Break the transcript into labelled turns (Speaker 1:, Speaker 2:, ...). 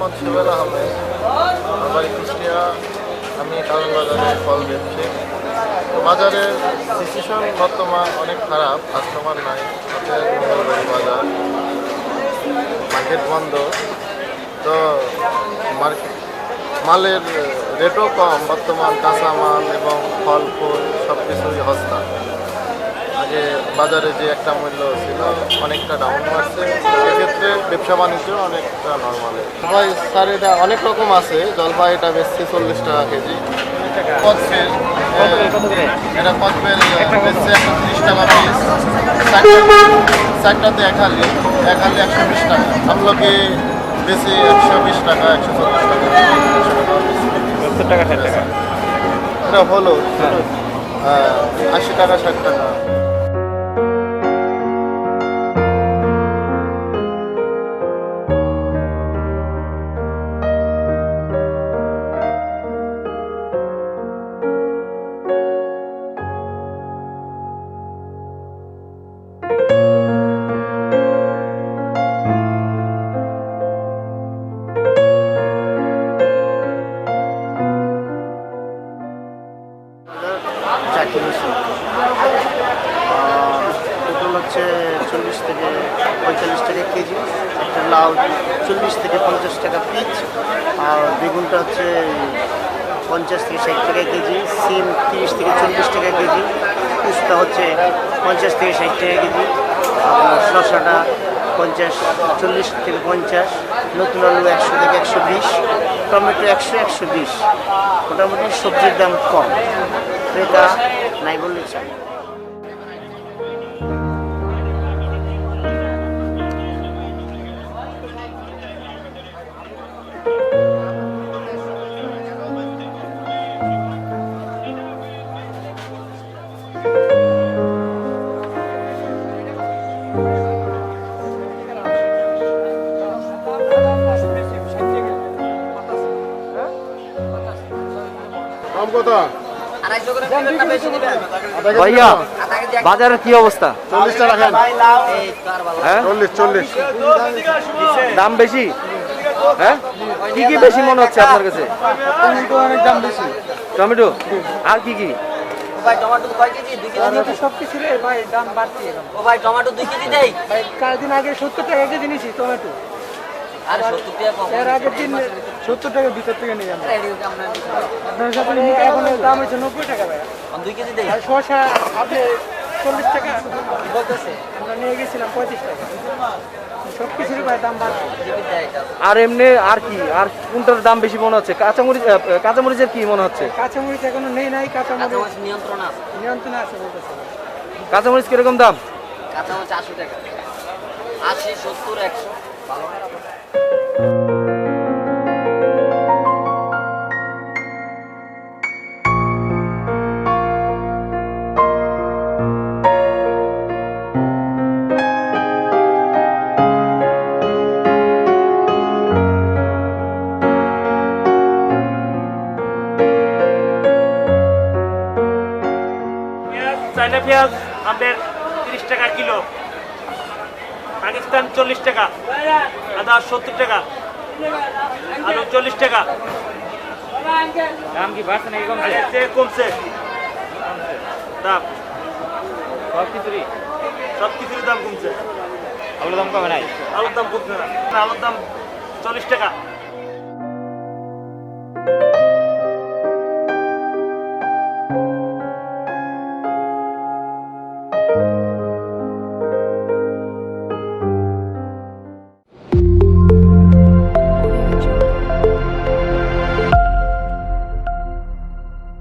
Speaker 1: মোহাম্মদ শিবের আহমেদ, আমার বাড়ি কুষ্টিয়া। আমি কারণ বাজারে ফল বেচছি। তো বাজারের সিচুয়েশন বর্তমান অনেক খারাপ, কাস্টমার নাই। আমাদের মঙ্গলবাড়ি বাজার, মার্কেট বন্ধ। তো মালের রেটও কম বর্তমান, কাঁচামাল এবং ফল ফুল সব কিছুই সস্তা। আগে বাজারে যে একটা মূল্য ছিল অনেকটা ডাউন মারছে, সেক্ষেত্রে ব্যবসা বাণিজ্য অনেকটা নর্মালে। জলপাই স্যার এটা অনেক রকম আছে। জলপাই এটা বেচছে 40 টাকা কেজি। কচপের এটা কচপের বেচছে 130 টাকা পিস। চারটাতে এক হালি 120 টাকা। আমলকি বেশি 120 টাকা, 140 টাকা,
Speaker 2: 70 টাকা 60 টাকা।
Speaker 1: এটা হলো 80 টাকা 60 টাকা।
Speaker 3: পটল হচ্ছে 40 থেকে 45 টাকা কেজি, একটা লাউ 40 থেকে 50 টাকা পিস, আর বেগুনটা হচ্ছে 50 থেকে 60 টাকা কেজি, সিম 30 থেকে 40 টাকা কেজি, উস্তা হচ্ছে 50 থেকে 60 টাকা কেজি, আপনার শসাটা 40 থেকে 50, নতুন আলু 100 থেকে 120, টমেটো 100-120। মোটামুটি সবজির দাম কম, ক্রেতা নাই বললে চলে।
Speaker 2: ভাইয়া বাজারের কি অবস্থা?
Speaker 1: 40 টাকা রাখেন।
Speaker 2: হ্যাঁ
Speaker 1: 40
Speaker 2: দাম বেশি? হ্যাঁ কি কি বেশি মনে হচ্ছে আপনার কাছে?
Speaker 1: টমেটো অনেক দাম বেশি।
Speaker 2: টমেটো আর কি কি?
Speaker 4: ভাই টমেটো 2 কেজি 2 কেজি
Speaker 5: সব কিছু রে ভাই দাম বাড়তি এখন।
Speaker 4: ও ভাই টমেটো 2 কেজি দেই
Speaker 5: ভাই কয়েকদিন আগে 70 টাকা কেজি নিয়েছি টমেটো,
Speaker 4: আর 70 টাকা কম
Speaker 5: এর আগের দিন 70 টাকা ভিতর থেকে নিয়ে আমরা
Speaker 4: আমরা
Speaker 5: আপনার সাথে এখন দাম হচ্ছে 90 টাকা ভাই।
Speaker 4: 2 কেজি দেই
Speaker 5: আর শসা আপনি 40 টাকা
Speaker 4: বলতেছে
Speaker 5: আমরা নিয়ে গেছিলাম 35 টাকা। সব কিছুরই ভাই দাম বাড়তি।
Speaker 4: জিবি দেয় এটা
Speaker 2: আর এমনি আর কি, আর কোনটার দাম বেশি মনে হচ্ছে? কাঁচামরিচের কি মনে হচ্ছে?
Speaker 5: কাঁচামরিচ এখনো নেই নাই, কাঁচামরিচ
Speaker 4: কাঁচামরিচ নিয়ন্ত্রণ আছে
Speaker 5: নিয়ন্ত্রণে আছে বলতেছে।
Speaker 2: কাঁচামরিচ কিরকম দাম?
Speaker 4: কাঁচামরিচ 80 টাকা 80 70 100 ভালো
Speaker 6: চাইনা পেঁয়াজ আমাদের 30 টাকা কিলো, পাকিস্তান 40 টাকা, আদা 70 টাকা, আলু 40 টাকা।
Speaker 2: দাম কি বাড়ছে নাকি কমছে?
Speaker 6: কমছে দাম,
Speaker 2: সব
Speaker 6: কিছুরই দাম কমছে।
Speaker 2: আলুর দাম কমে নাই?
Speaker 6: আলুর দাম কমছে না, আলুর দাম 40 টাকা।